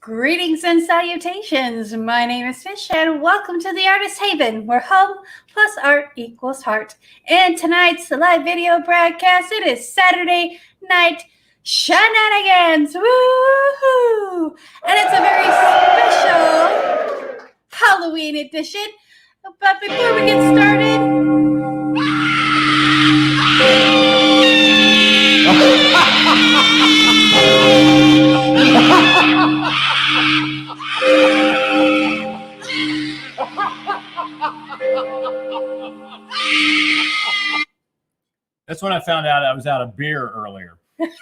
Greetings and salutations. My name is Tish, and welcome to the Artist Haven, where home plus art equals heart. And tonight's live video broadcast, it is Saturday Night Shenanigans. Woohoo! And it's a very special Halloween edition. But before we get started, That's when I found out I was out of beer earlier. Let's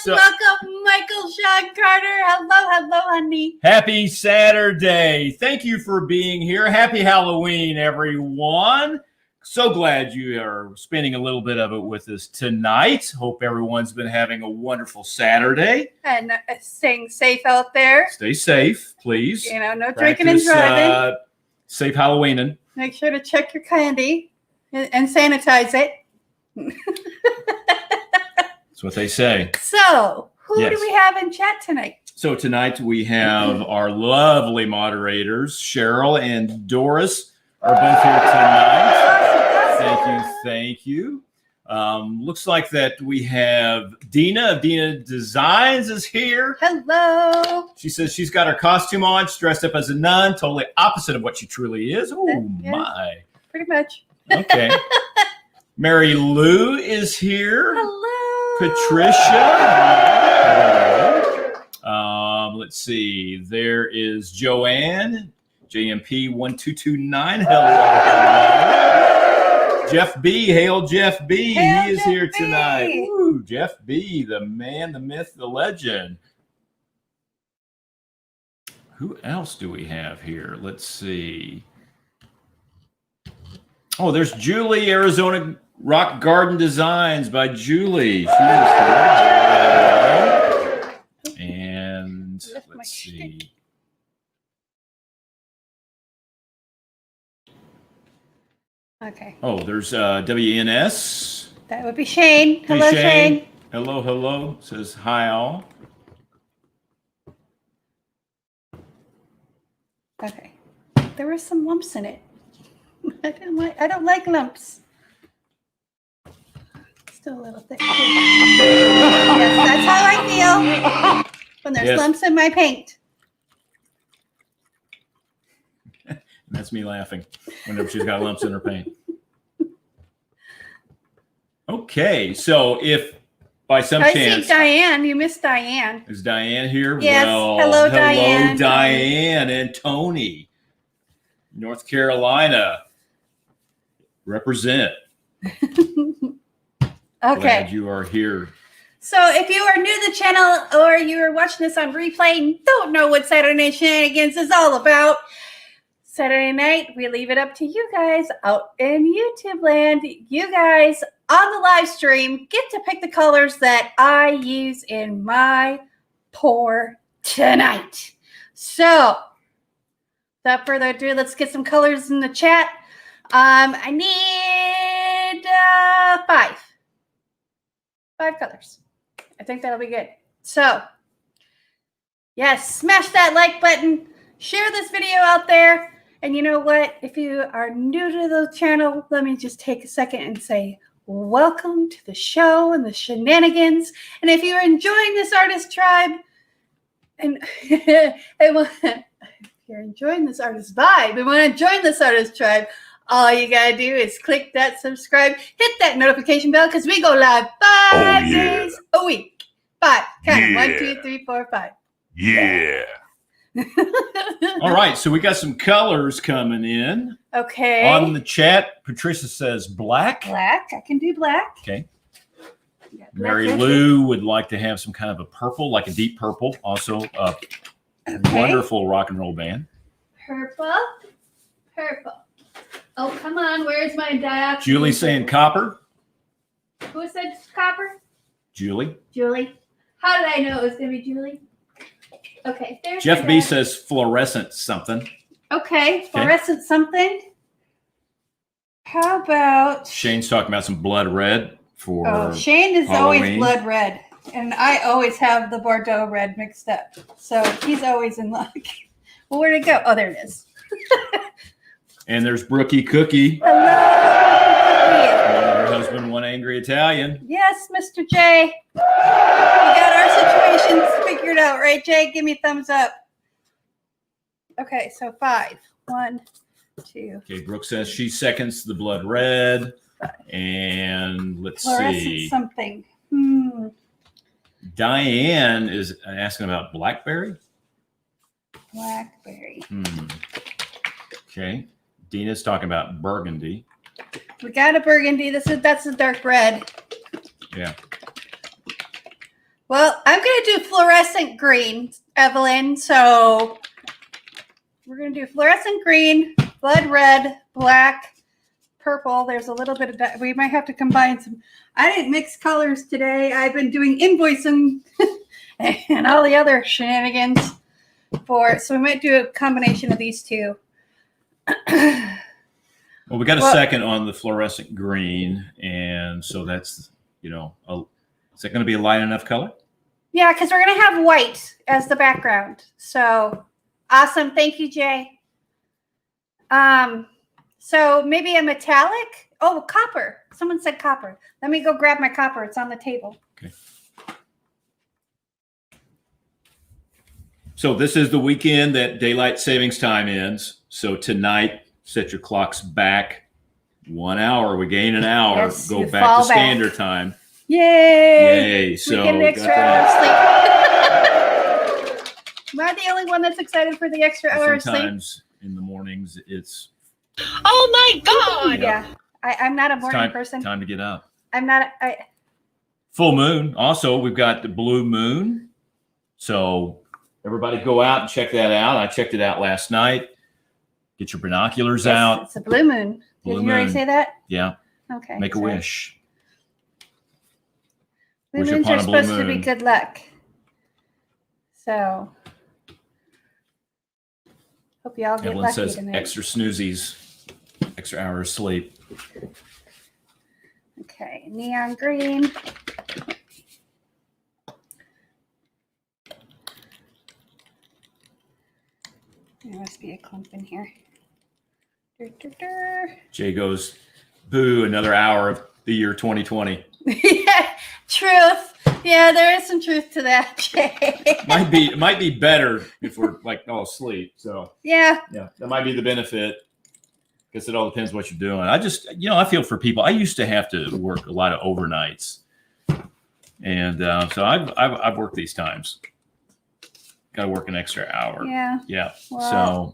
welcome Michael Sean Carter. Hello, honey. Happy Saturday. Thank you for being here. Happy Halloween, everyone. So glad you are spending a little bit of it with us tonight. Hope everyone's been having a wonderful Saturday. And staying safe out there. Stay safe, please. You know, no drinking and driving. Safe Halloweening. Make sure to check your candy and sanitize it. That's what they say. So, who do we have in chat tonight? So tonight we have our lovely moderators, Cheryl and Doris, are both here tonight. Thank you. Looks like that we have Dina of Dina Designs is here. Hello. She says she's got her costume on, she's dressed up as a nun, totally opposite of what she truly is. Oh, my. Pretty much. Okay. Mary Lou is here. Hello. Patricia. Hello. Let's see. There is Joanne, JMP 1229. Hello. Jeff B. Hail Jeff B. Hail he is Jeff here B. tonight. Woo, Jeff B., the man, the myth, the legend. Who else do we have here? Let's see. Oh, there's Julie, Arizona Rock Garden Designs by Julie. She is here. And let's see. Okay. Oh, there's WNS. That would be Shane. Hey, Hello, Shane. Hello, hello. Says hi all. Okay. There were some lumps in it. I don't like lumps. Still a little thick. Yes, that's how I feel when there's lumps in my paint. And that's me laughing whenever she's got lumps in her paint. Okay, so if by some chance... I see Diane. You missed Diane. Is Diane here? Yes. Well, hello, Diane. Hello, Diane and Tony. North Carolina. Represent. Okay. Glad you are here. So if you are new to the channel or you are watching this on replay and don't know what Saturday Night Shenanigans is all about, Saturday night, we leave it up to you guys out in YouTube land. You guys on the live stream get to pick the colors that I use in my pour tonight. So without further ado, let's get some colors in the chat. I need 5 colors. I think that'll be good. So, yes, smash that like button. Share this video out there. And you know what? If you are new to the channel, let me just take a second and say, welcome to the show and the shenanigans. And if you're enjoying this artist tribe, and if you're enjoying this artist vibe and want to join this artist tribe, all you gotta do is click that subscribe, hit that notification bell, because we go live 5 days a week. 5. Count 'em. 1, 2, 3, 4, 5. Yeah. All right, so we got some colors coming in. Okay. On the chat, Patricia says black. Black. I can do black. Okay. Yeah, black Mary right Lou would like to have some kind of a purple, like a deep purple. Also, a wonderful rock and roll band. Purple. Purple. Oh, come on. Where's my diopter? Julie saying copper. Who said copper? Julie. Julie. How did I know it was going to be Julie? Okay. There's Jeff B says fluorescent something. Okay. Fluorescent something. How about... Shane's talking about some blood red for Shane is Halloween. always blood red. And I always have the Bordeaux red mixed up. So he's always in luck. Well, where'd it go? Oh, there it is. And there's Brookie Cookie. Hello. Her husband, one angry Italian. Yes, Mr. J. We got our situations figured out, right, Jay? Give me a thumbs up. Okay, so 5. 1, 2. Okay, Brooke says she seconds the blood red. 5. And let's Fluorescent see. something. Diane is asking about blackberry. Blackberry. Okay. Dina's talking about burgundy. We got a burgundy. That's a dark red. Yeah. Well, I'm going to do fluorescent green, Evelyn. So we're going to do fluorescent green, blood red, black, purple. There's a little bit of that. We might have to combine some. I didn't mix colors today. I've been doing invoicing and all the other shenanigans for it. So we might do a combination of these two. Well, we got a second on the fluorescent green. And so that's, is that going to be a light enough color? Yeah, because we're going to have white as the background. So awesome. Thank you, Jay. So maybe a metallic. Oh, copper. Someone said copper. Let me go grab my copper. It's on the table. Okay. So this is the weekend that daylight savings time ends. So tonight, set your clocks back 1 hour. We gain an hour. Yes, go you back fall to back. standard time. Yay! Yay! So we get an extra hour of sleep. Am I the only one that's excited for the extra hour of sleep? Sometimes in the mornings, it's. Oh my God! Yeah, I'm not a morning person. Time to get up. I'm not. Full moon. Also, we've got the blue moon. So everybody go out and check that out. I checked it out last night. Get your binoculars out. It's a blue moon. Did you already say that? Yeah. Okay. Make a wish. Blue moons are supposed to be good luck. So hope y'all get Evelyn lucky says tonight. extra snoozies, extra hour of sleep. Okay, neon green. There must be a clump in here. Jay goes, boo, another hour of the year 2020. Yeah, truth. Yeah, there is some truth to that, Jay. It might be better if we're like all asleep. So yeah, that might be the benefit. Guess it all depends what you're doing. I feel for people. I used to have to work a lot of overnights, and so I've worked these times. Got to work an extra hour. Yeah. Well, so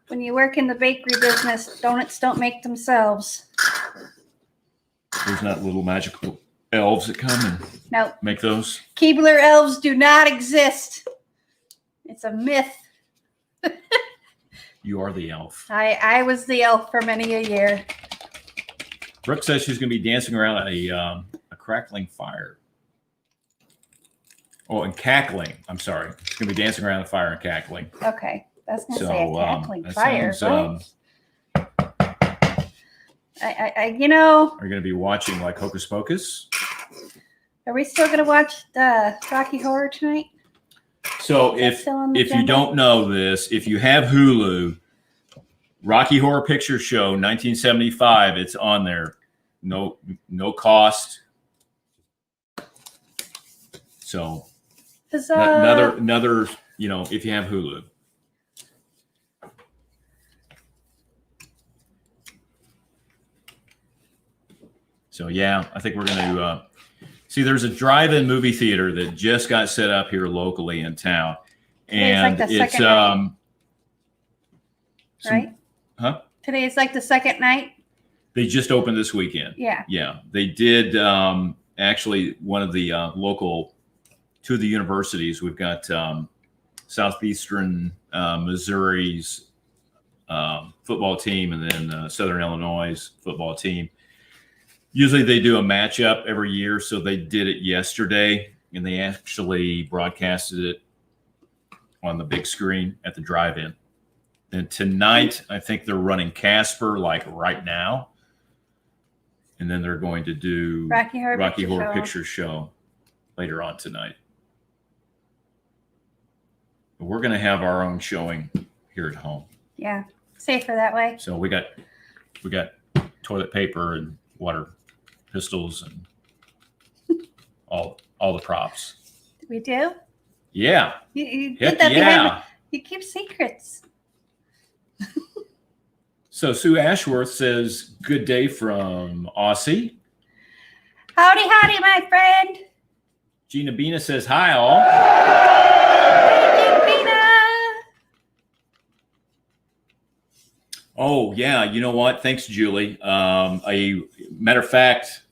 when you work in the bakery business, donuts don't make themselves. There's not little magical elves that come and make those. Keebler elves do not exist. It's a myth. You are the elf. I was the elf for many a year. Brooke says she's going to be dancing around a crackling fire. Oh, and cackling. I'm sorry. She's going to be dancing around the fire and cackling. Okay. That's going to say a cackling fire. Sounds, Are you going to be watching like Hocus Pocus? Are we still going to watch the Rocky Horror tonight? So if you don't know this, if you have Hulu, Rocky Horror Picture Show 1975, it's on there. No cost. So another, if you have Hulu. So I think we're going to see. There's a drive-in movie theater that just got set up here locally in town, and it's right? Huh? Today is like the second night. They just opened this weekend. Yeah. They did actually one of the local. Two of the universities. We've got Southeastern Missouri's football team, and then Southern Illinois' football team. Usually they do a matchup every year, so they did it yesterday, and they actually broadcasted it on the big screen at the drive-in. And tonight, I think they're running Casper like right now, and then they're going to do Rocky Horror Picture Show later on tonight. We're going to have our own showing here at home. Yeah, safer that way. So we got toilet paper and water pistols and all the props. We do? Yeah. You did that you keep secrets. So Sue Ashworth says, good day from Aussie. Howdy, my friend. Gina Bina says, hi, all. Oh, yeah. You know what? Thanks, Julie. A matter of fact,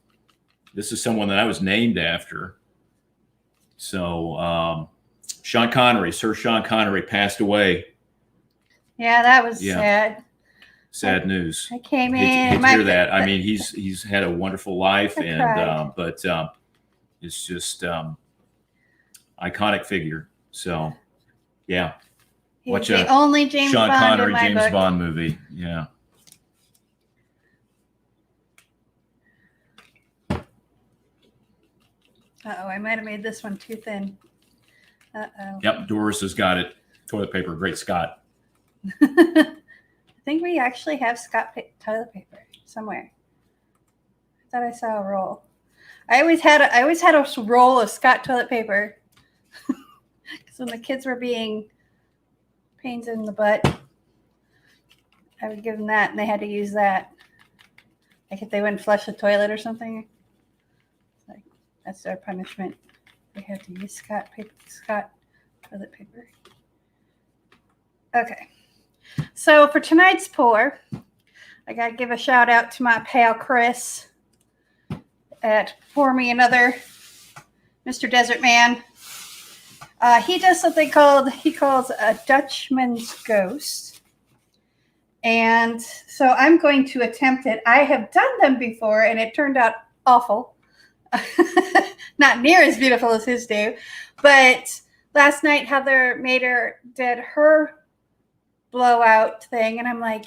this is someone that I was named after. So Sean Connery, Sir Sean Connery passed away. Yeah, that was sad. Sad news. I came in. Hate to hear that. I mean, he's had a wonderful life, but it's just iconic figure. So, yeah. Watch the only James Sean Bond Connery in my James book. Bond movie. Yeah. Uh-oh, I might have made this one too thin. Uh-oh. Yep, Doris has got it. Toilet paper, great Scott. I think we actually have toilet paper somewhere. I thought I saw a roll. I always had a roll of Scott toilet paper. Because when the kids were being pains in the butt, I would give them that, and they had to use that. Like if they wouldn't flush the toilet or something. Like that's their punishment. They had to use Scott toilet paper. Okay. So for tonight's pour, I got to give a shout out to my pal Chris at Pour Me Another, Mr. Desert Man. He does something he calls a Dutchman's Ghost. And so I'm going to attempt it. I have done them before and it turned out awful. Not near as beautiful as his do. But last night Heather did her blowout thing. And I'm like,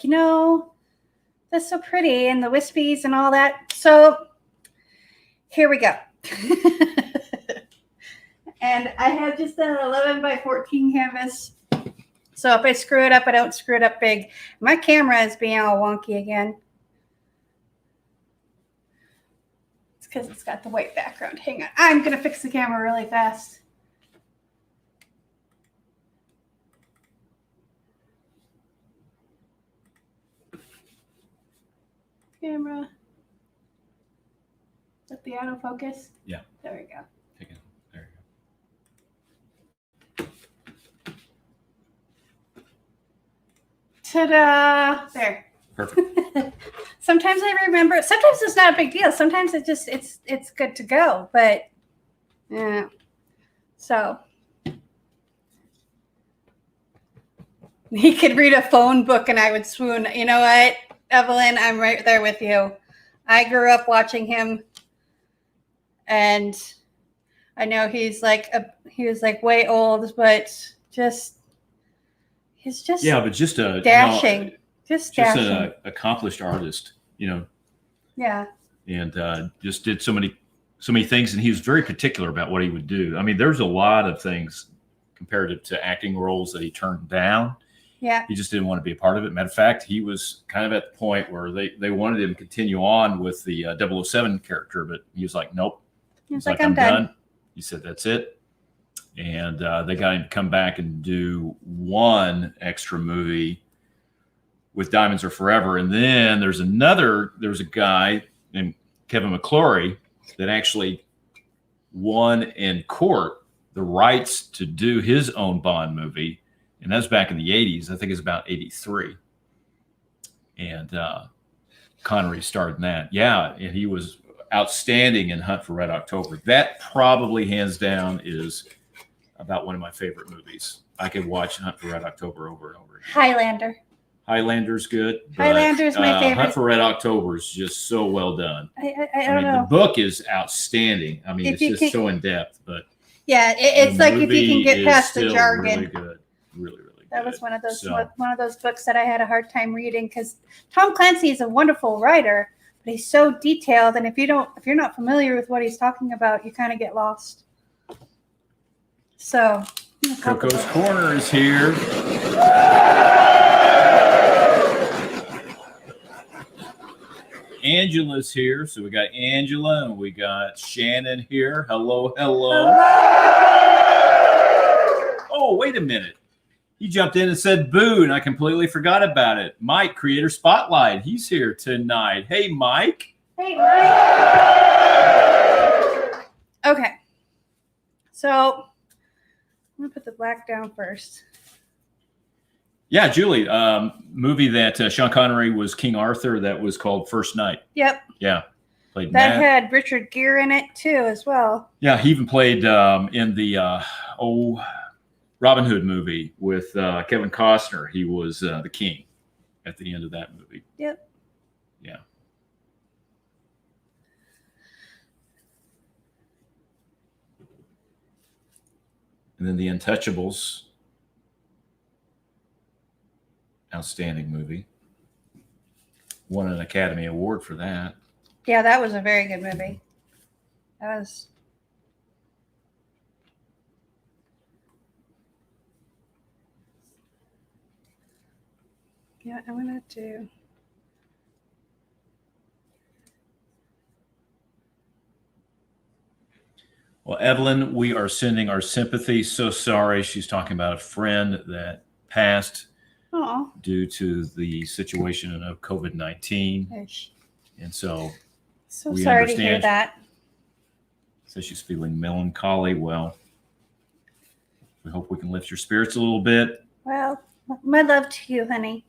that's so pretty. And the wispies and all that. So here we go. And I have just an 11 by 14 canvas. So if I screw it up, I don't screw it up big. My camera is being all wonky again. It's because it's got the white background. Hang on. I'm going to fix the camera really fast. Camera. Is that the autofocus? Yeah. There we go. Take it. There you go. Ta-da! There. Perfect. Sometimes I remember. Sometimes it's not a big deal. Sometimes it's good to go. But yeah. So he could read a phone book and I would swoon. You know what, Evelyn? I'm right there with you. I grew up watching him, and I know he was like way old, but he's just but just a dashing. Just an accomplished artist, Yeah. And just did so many things, and he was very particular about what he would do. I mean, there's a lot of things comparative to acting roles that he turned down. Yeah. He just didn't want to be a part of it. Matter of fact, he was kind of at the point where they wanted him to continue on with the 007 character, but he was like, nope. He's like, I'm done. He said, that's it. And they got him to come back and do one extra movie with Diamonds Are Forever. And then there's a guy named Kevin McClory that actually won in court the rights to do his own Bond movie. And that's back in the 80s. I think it's about 83. And Connery starred in that. Yeah, and he was outstanding in Hunt for Red October. That probably, hands down, is about one of my favorite movies. I could watch Hunt for Red October over and over again. Highlander's good. Highlander's my favorite. Hunt for Red October is just so well done. I don't know. The book is outstanding. I mean, it's just so in depth. But yeah, it's like if you can get past the jargon. Really good. Really good. That was one of those books that I had a hard time reading because Tom Clancy is a wonderful writer, but he's so detailed, and if you're not familiar with what he's talking about, you kind of get lost. So Coco's Corner is here. Angela's here. So we got Angela and we got Shannon here. Hello. Oh, wait a minute. He jumped in and said boo, and I completely forgot about it. Mike, Creator Spotlight. He's here tonight. Hey, Mike. Hey, Mike. Okay. So I'm going to put the black down first. Yeah, Julie, movie that Sean Connery was King Arthur that was called First Night. Yep. Yeah. Played that had Richard Gere in it too as well. Yeah, he even played in the Robin Hood movie with Kevin Costner. He was the king at the end of that movie. Yep. Yeah. And then The Untouchables. Outstanding movie. Won an Academy Award for that. Yeah, that was a very good movie. That was. Yeah, I'm going to do. Well, Evelyn, we are sending our sympathy. So sorry. She's talking about a friend that passed due to the situation of COVID-19. And so we sorry understand. to hear that. So she's feeling melancholy. Well, we hope we can lift your spirits a little bit. Well, my love to you, honey.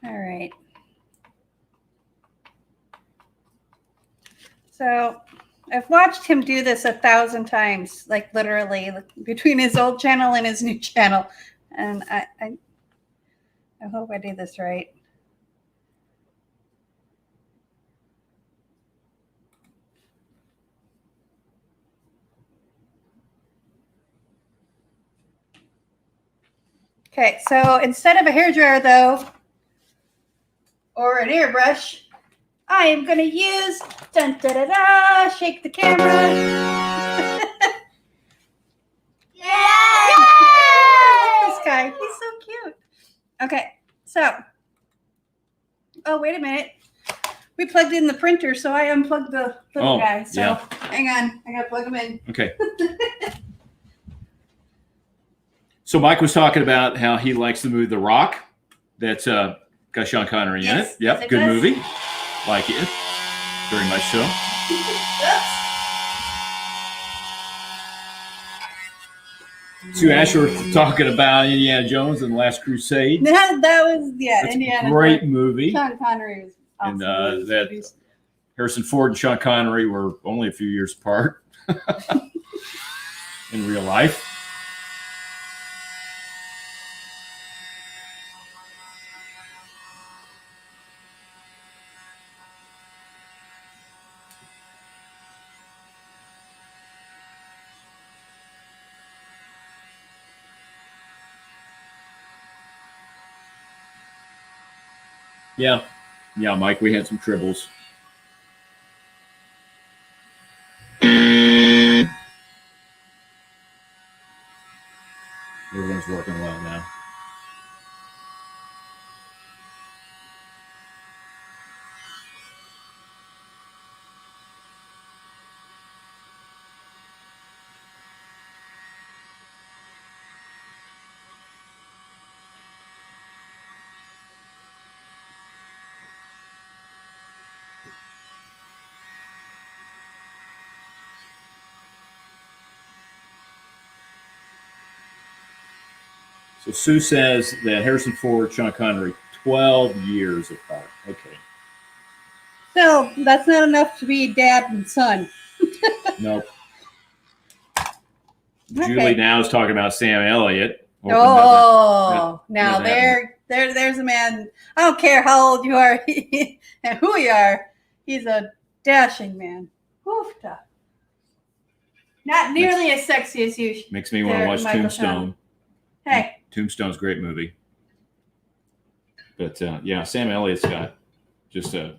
All right. So I've watched him do this 1,000 times, like literally between his old channel and his new channel. And I hope I do this right. Okay, so instead of a hairdryer though, or an airbrush, I am going to use, dun, da, da, da, shake the camera. Yay! This guy, he's so cute. Okay, so, oh, wait a minute. We plugged in the printer, so I unplugged the little guy. So yeah. hang on, I got to plug him in. Okay. So Mike was talking about how he likes the movie The Rock. That's got Sean Connery in it. Yep, good movie. Like it. Very much so. Sue Asher talking about Indiana Jones and the Last Crusade. that was, That's Indiana. a great movie. Sean Connery was awesome. And that Harrison Ford and Sean Connery were only a few years apart in real life. Yeah, Mike, we had some tribbles. Everyone's working well now. So Sue says that Harrison Ford, Sean Connery, 12 years apart. Okay. So that's not enough to be dad and son. Nope. Okay. Julie now is talking about Sam Elliott. Oh, nothing- now nothing there's a man. I don't care how old you are and who you are. He's a dashing man. Oofta. Not nearly as sexy as you. Makes me want to watch Michael Tombstone. Hey, Tombstone's a great movie. But yeah, Sam Elliott's got just Sam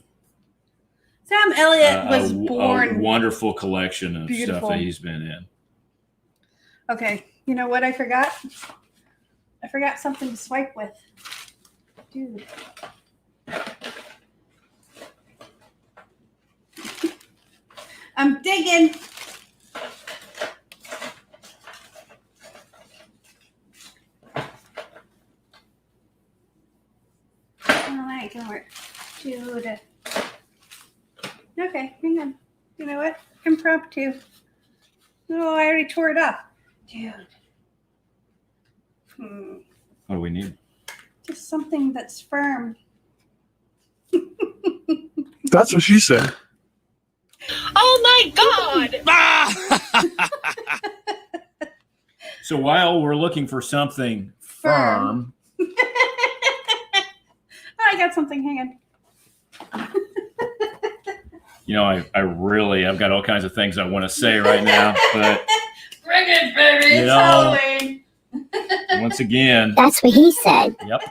Elliott was a born wonderful collection of beautiful stuff that he's been in. Okay, you know what I forgot? I forgot something to swipe with. Dude. I'm digging. Oh, that ain't gonna work. Dude. Okay, hang on. You know what? Impromptu. Oh, I already tore it up. Dude. What do we need? Just something that's firm. That's what she said. Oh my God! So while we're looking for something firm. I got something. Hang on. You know, I've got all kinds of things I want to say right now, but Bring it, baby. You It's know, Halloween. once again, That's what he said. yep.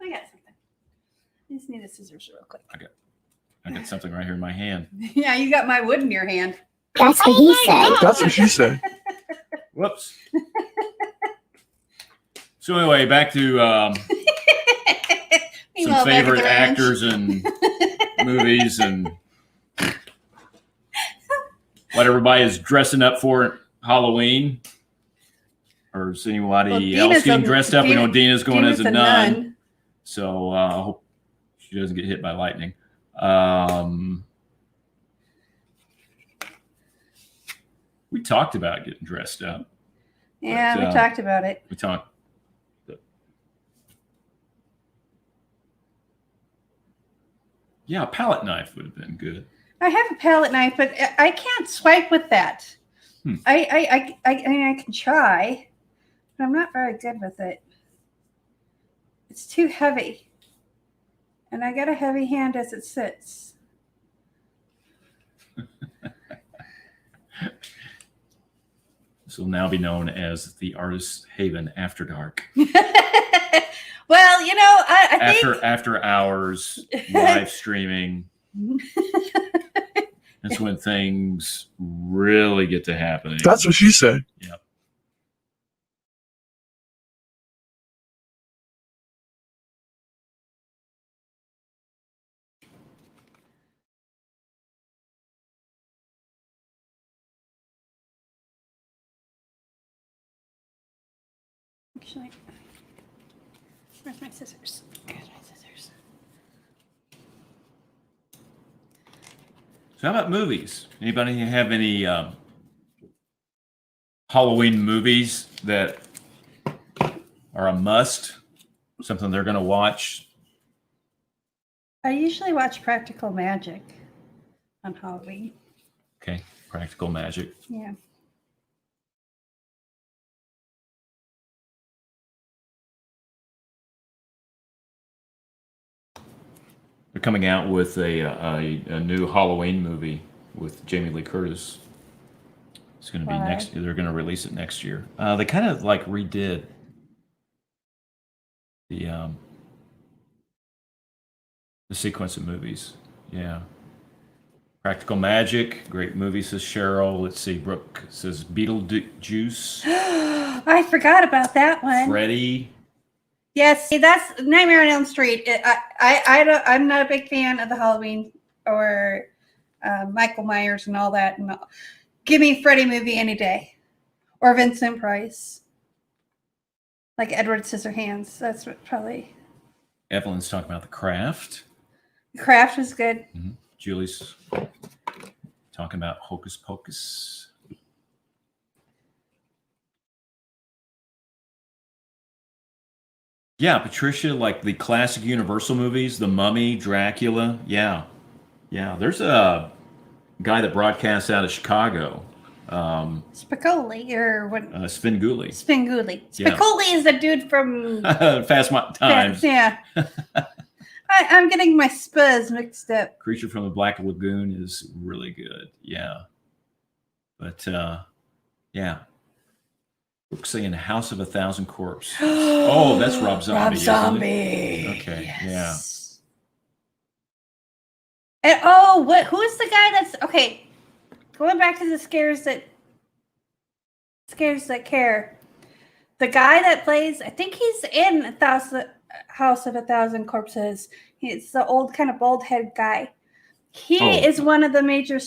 I got something. I just need the scissors real quick. I got something right here in my hand. Yeah, you got my wood in your hand. That's what he said. That's what she said. Whoops. So anyway, back to Meanwhile, some back at favorite the ranch. actors and movies and what everybody is dressing up for Halloween. Or is anybody Well, else Dina's getting a- dressed up? We know Dina's going Dina's as a a nun. nun. So I hope she doesn't get hit by lightning. We talked about getting dressed up. Yeah, But, we talked about it. We talked. Yeah, a palette knife would have been good. I have a palette knife, but I can't swipe with that. I mean, I can try, but I'm not very good with it. It's too heavy. And I got a heavy hand as it sits. This will now be known as the Artist's Haven After Dark. Well, you know, I think After hours live streaming. That's when things really get to happening. That's what she said. Yep. actually, where's my scissors? There's my scissors. So how about movies? Anybody have any Halloween movies that are a must? Something they're going to watch? I usually watch Practical Magic on Halloween. Okay, Practical Magic. Yeah. They're coming out with a new Halloween movie with Jamie Lee Curtis. It's going to be next. They're going to release it next year. They kind of like redid the sequence of movies. Yeah. Practical Magic, great movie, says Cheryl. Let's see, Brooke says Beetlejuice. I forgot about that one. Freddy. Yes, see, that's Nightmare on Elm Street. I'm not a big fan of the Halloween or Michael Myers and all that. And give me Freddy movie any day, or Vincent Price, like Edward Scissorhands. That's what probably. Evelyn's talking about The Craft. Craft was good. Mm-hmm. Julie's talking about Hocus Pocus. Yeah, Patricia, like the classic Universal movies, The Mummy, Dracula. Yeah. Yeah, there's a guy that broadcasts out of Chicago. Spicoli or what? Spinguli. Spinguli. Yeah. Spicoli is the dude from Fast Times. Yeah. I'm getting my spurs mixed up. Creature from the Black Lagoon is really good. Yeah. But, yeah. We're saying House of a Thousand Corpses. Oh, that's Rob Zombie. Rob isn't Zombie. it? Okay. Yes. Yeah. And who is the guy that's okay? Going back to the scares that care. The guy that plays, I think he's in House of a Thousand Corpses. He's the old kind of bald head guy. He is one of the major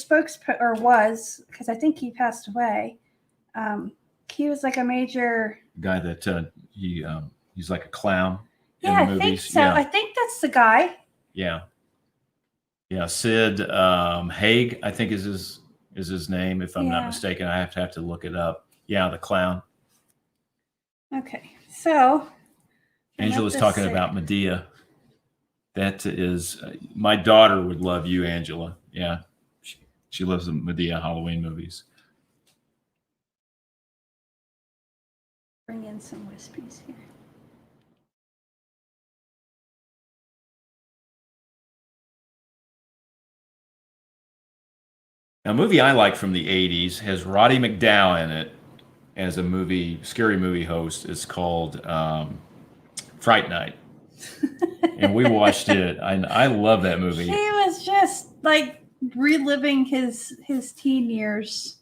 or was, because I think he passed away. He was like a major guy that he's like a clown. Yeah, in the I movies. think so. Yeah. I think that's the guy. Yeah. Yeah, Sid Haig, I think is his name, if I'm not mistaken. I have to look it up. Yeah, the clown. Okay, so Angela's talking about Medea. That is, my daughter would love you, Angela. Yeah, she loves the Medea Halloween movies. Bring in some wispies here. Now, a movie I like from the 80s has Roddy McDowall in it as a scary movie host. It's called Fright Night. And we watched it. I love that movie. He was just like reliving his teen years.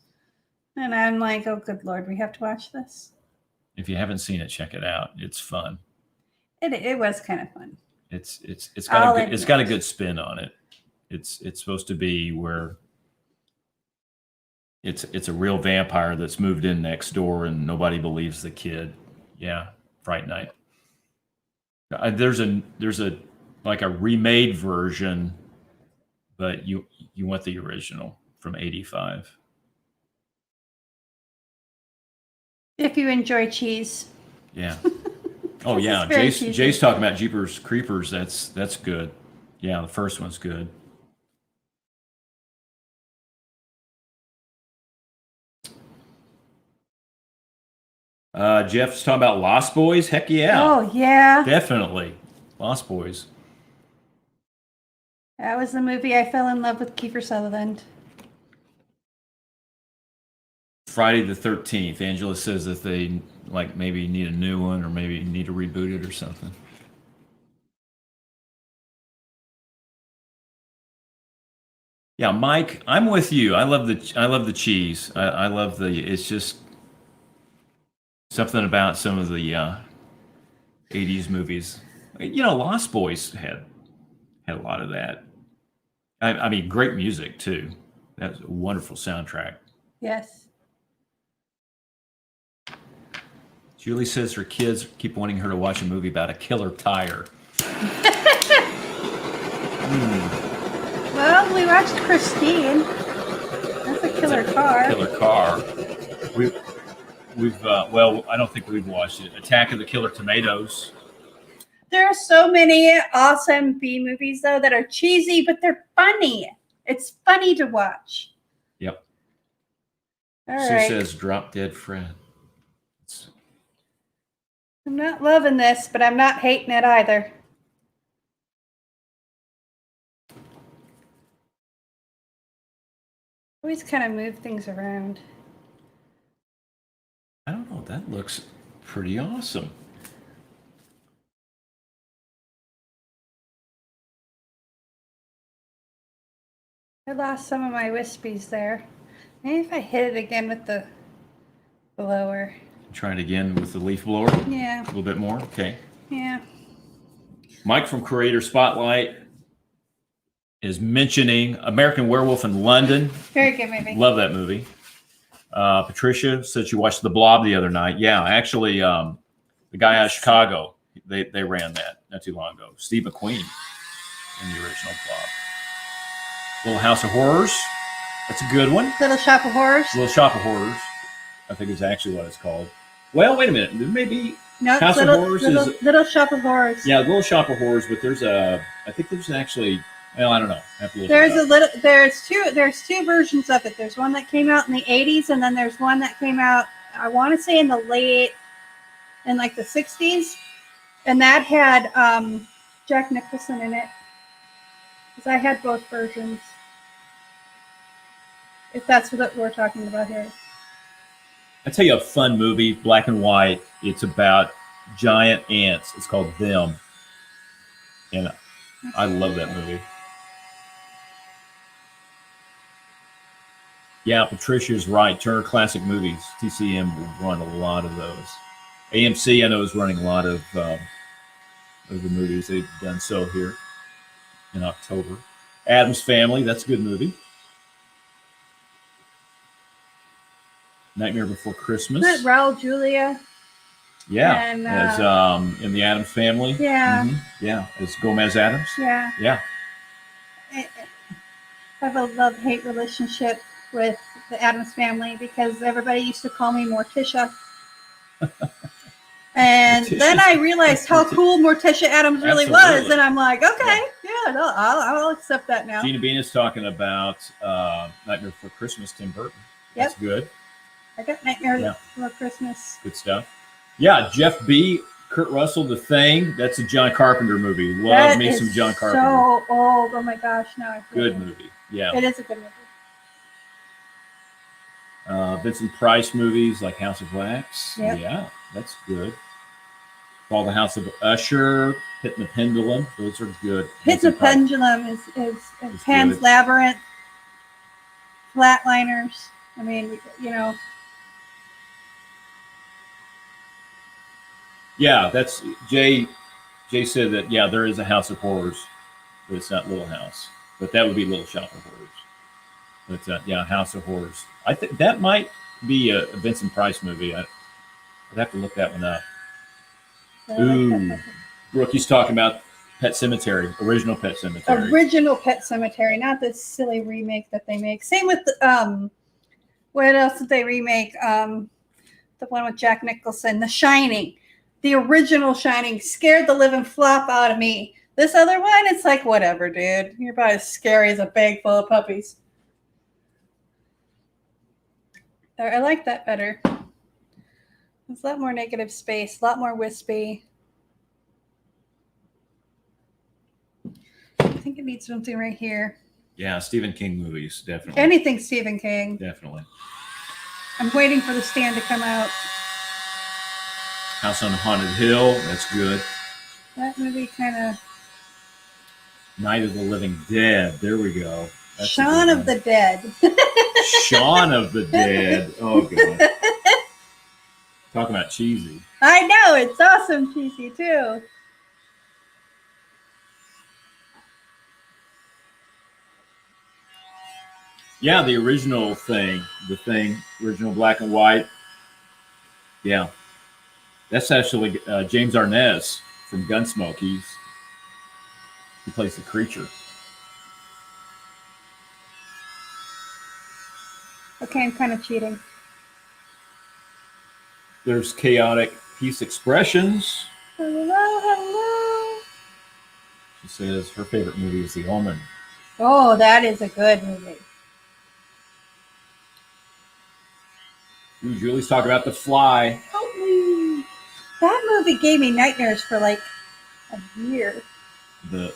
And I'm like, oh, good Lord, we have to watch this. If you haven't seen it, check it out. It's fun. It was kind of fun. It's got a good spin on it. It's supposed to be where it's a real vampire that's moved in next door and nobody believes the kid. Yeah, Fright Night. There's a like a remade version, but you want the original from '85. If you enjoy cheese. Yeah. Oh yeah, Jay's talking about Jeepers Creepers. That's good. Yeah, the first one's good. Jeff's talking about Lost Boys. Heck yeah. Oh, yeah. Definitely. Lost Boys. That was the movie I fell in love with Kiefer Sutherland. Friday the 13th. Angela says that they like maybe need a new one or maybe need to reboot it or something. Yeah, Mike, I'm with you. I love the cheese. I love it's just something about some of the 80s movies. You know, Lost Boys had a lot of that. I mean, great music too. That's a wonderful soundtrack. Yes. Julie says her kids keep wanting her to watch a movie about a killer tire. Well, we watched Christine. That's a killer car. Killer car. We've well, I don't think we've watched it. Attack of the Killer Tomatoes. There are so many awesome B movies, though, that are cheesy, but they're funny. It's funny to watch. Yep. All Sue right. says Drop Dead Fred. I'm not loving this, but I'm not hating it either. Always kind of move things around. I don't know. That looks pretty awesome. I lost some of my wispies there. Maybe if I hit it again with the blower. Try it again with the leaf blower. Yeah. A little bit more. Okay. Yeah. Mike from Creator Spotlight is mentioning American Werewolf in London. Very good movie. Love that movie. Patricia said she watched The Blob the other night. Yeah, actually, the guy out of Chicago, they ran that not too long ago. Steve McQueen in the original Blob. Little House of Horrors. That's a good one. Little Shop of Horrors. Little Shop of Horrors. I think is actually what it's called. Well, wait a minute. There may be No, House of Horrors is Little Shop of Horrors. yeah, Little Shop of Horrors, but I think there's actually. Well, I don't know. I have to look it up. There's two versions of it. There's one that came out in the 80s, and then there's one that came out, I want to say in the 60s, and that had Jack Nicholson in it. Because I had both versions. If that's what we're talking about here. I tell you a fun movie, black and white. It's about giant ants. It's called Them, and I love that movie. Yeah, Patricia's right. Turner Classic Movies, TCM will run a lot of those. AMC, I know, is running a lot of the movies. They've done so here in October. Addams Family, that's a good movie. Nightmare Before Christmas. Isn't that Raul Julia? Yeah, And, as in the Addams Family. Yeah. Mhm. Yeah, as Gomez Addams. Yeah. Yeah. I have a love-hate relationship with the Addams Family because everybody used to call me Morticia. And Morticia. then I realized how cool Morticia Addams really was, Absolutely. and I'm like, okay, yeah, no, I'll accept that now. Gina Bean is talking about Nightmare Before Christmas, Tim Burton. That's good. I got Nightmare Yeah. Before Christmas. Good stuff. Yeah, Jeff B., Kurt Russell, The Thing. That's a John Carpenter movie. Love That me is some John Carpenter. so old. Oh my gosh, now I feel Good it. movie. Yeah. It is a good movie. Vincent Price movies like House of Wax. Yep. Yeah, that's good. All the House of Usher, Pit and the Pendulum. Those are good. Hit the Vincent Price. Pendulum is Pan's good. Labyrinth, Flatliners. I mean, you know. Yeah, that's Jay. Jay said that. Yeah, there is a House of Horrors, but it's not Little House. But that would be Little Shop of Horrors. But yeah, House of Horrors. I think that might be a Vincent Price movie. I'd have to look that one up. Ooh, Rookie's talking about Pet Cemetery, original Pet Cemetery. Original Pet Cemetery, not this silly remake that they make. Same with what else did they remake? The one with Jack Nicholson, The Shining. The original Shining scared the living flop out of me. This other one, it's like, whatever, dude. You're about as scary as a bag full of puppies. I like that better. There's a lot more negative space, a lot more wispy. I think it needs something right here. Yeah, Stephen King movies, definitely. Anything Stephen King. Definitely. I'm waiting for The Stand to come out. House on Haunted Hill, that's good. That movie kind of... Night of the Living Dead, there we go. That's Shaun of the Dead. Shaun of the Dead. Oh, God. Talking about cheesy. I know, it's awesome cheesy, too. Yeah, the original thing, original black and white. Yeah. That's actually James Arnaz from Gunsmoke. He plays the creature. Okay, I'm kind of cheating. There's Chaotic Peace Expressions. Hello. She says her favorite movie is The Omen. Oh, that is a good movie. Ooh, Julie's talking about The Fly. Help me. That movie gave me nightmares for like a year. The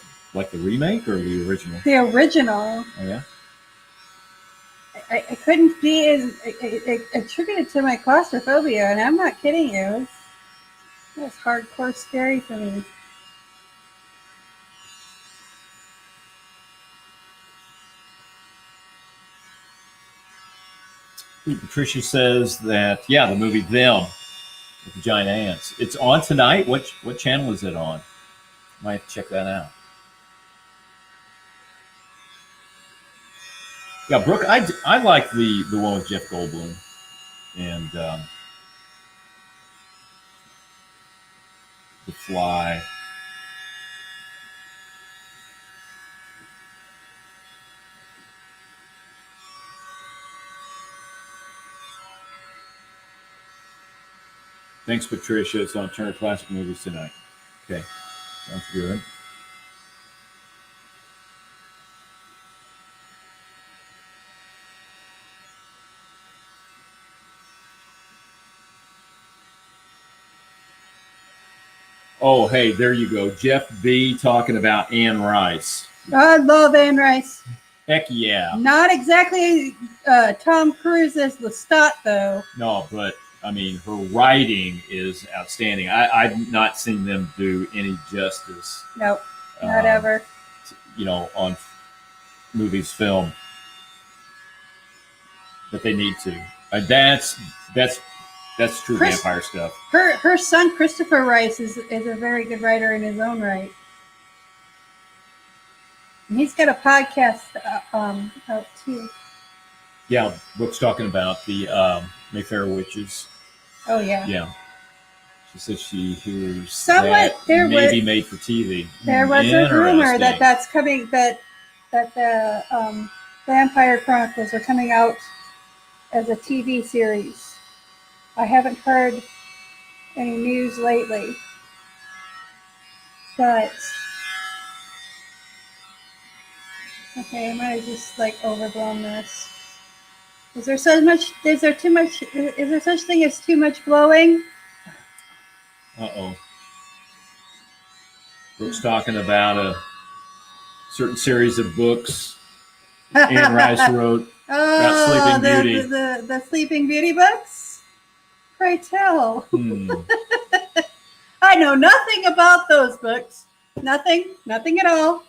remake or the original? The original. Oh, yeah? I couldn't be as... It attributed to my claustrophobia, and I'm not kidding you. It was hardcore scary for me. Patricia says that, yeah, the movie Them with the giant ants. It's on tonight. What channel is it on? Might have to check that out. Yeah, Brooke, I like the one with Jeff Goldblum and The Fly. Thanks, Patricia. It's on Turner Classic Movies tonight. Okay, sounds good. Oh, hey, there you go. Jeff B. talking about Anne Rice. I love Anne Rice. Heck yeah. Not exactly Tom Cruise as Lestat, though. No, but I mean, her writing is outstanding. I've not seen them do any justice. Nope, not ever. On movies, film, but they need to. That's true vampire stuff. Her son Christopher Rice is a very good writer in his own right. And he's got a podcast out too. Yeah, Brooke's talking about the Mayfair Witches. Oh yeah. Yeah. She says she hears Somewhat, that may be made for TV. There was a rumor that that's coming. That the Vampire Chronicles are coming out as a TV series. I haven't heard any news lately, but okay, I might have just overblown this. Is there too much? Is there such thing as too much blowing? Uh-oh. Brooke's talking about a certain series of books Anne Rice wrote about Sleeping Beauty. The Sleeping Beauty books? Pray tell. I know nothing about those books. Nothing at all.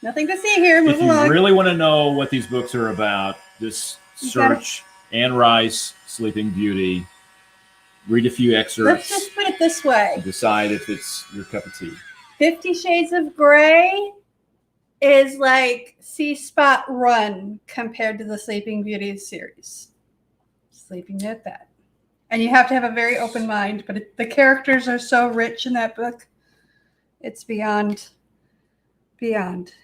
Nothing to see here. Move along. If you really want to know what these books are about, just search Anne Rice, Sleeping Beauty. Read a few excerpts. Let's just put it this way. And decide if it's your cup of tea. 50 Shades of Grey is like C-Spot Run compared to the Sleeping Beauty series. Sleeping at that. And you have to have a very open mind, but the characters are so rich in that book. It's beyond. Okay,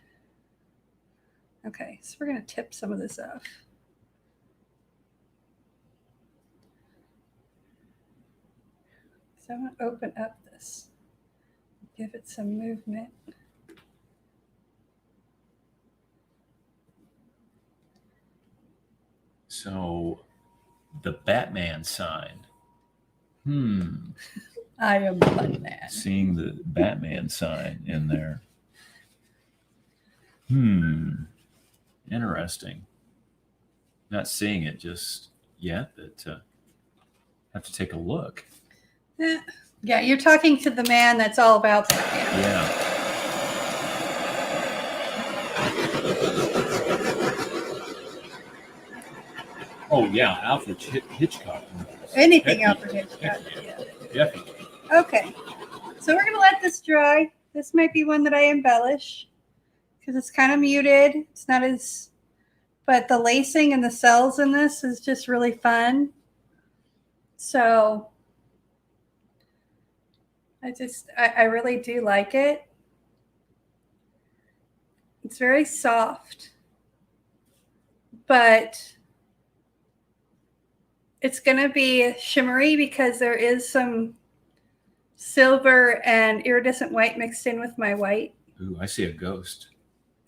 so we're going to tip some of this off. So I'm going to open up this. Give it some movement. So, the Batman sign. I am Batman. Seeing the Batman sign in there. Interesting. Not seeing it just yet, but have to take a look. Yeah, you're talking to the man that's all about Batman. Yeah. Oh, yeah, Alfred Hitchcock. Anything Alfred Hitchcock. Yeah. Definitely. Okay, so we're gonna let this dry. This might be one that I embellish because it's kind of muted. It's not as, but the lacing and the cells in this is just really fun. So I really do like it. It's very soft, but it's going to be shimmery because there is some silver and iridescent white mixed in with my white. Ooh, I see a ghost.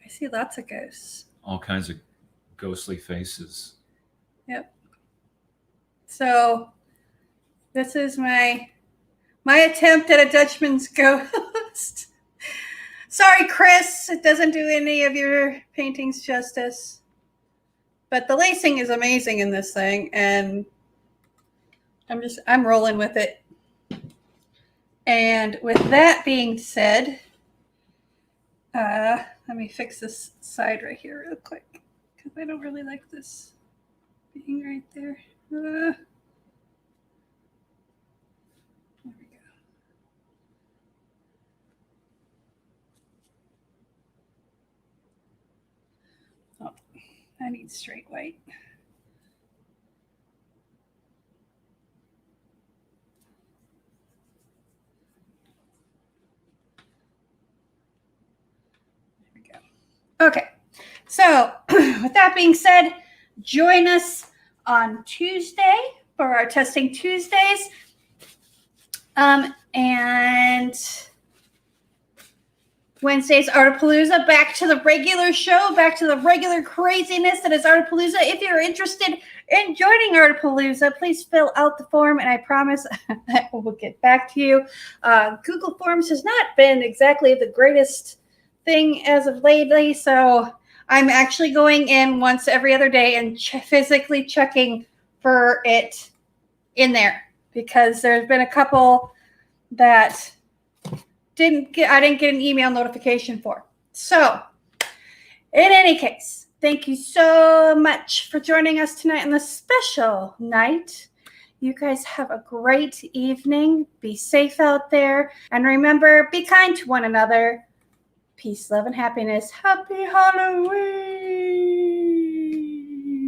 I see lots of ghosts. All kinds of ghostly faces. Yep. So this is my attempt at a Dutchman's ghost. Sorry, Chris. It doesn't do any of your paintings justice. But the lacing is amazing in this thing, and I'm rolling with it. And with that being said, let me fix this side right here real quick because I don't really like this being right there. There we go. Oh, I need straight white. Okay, so with that being said, join us on Tuesday for our Testing Tuesdays. And Wednesday's Artapalooza, back to the regular show, back to the regular craziness that is Artapalooza. If you're interested in joining Artapalooza, please fill out the form, and I promise that we'll get back to you. Google Forms has not been exactly the greatest thing as of lately, so I'm actually going in once every other day and physically checking for it in there because there's been a couple that I didn't get an email notification for. So in any case, thank you so much for joining us tonight on this special night. You guys have a great evening. Be safe out there. And remember, be kind to one another. Peace, love, and happiness. Happy Halloween!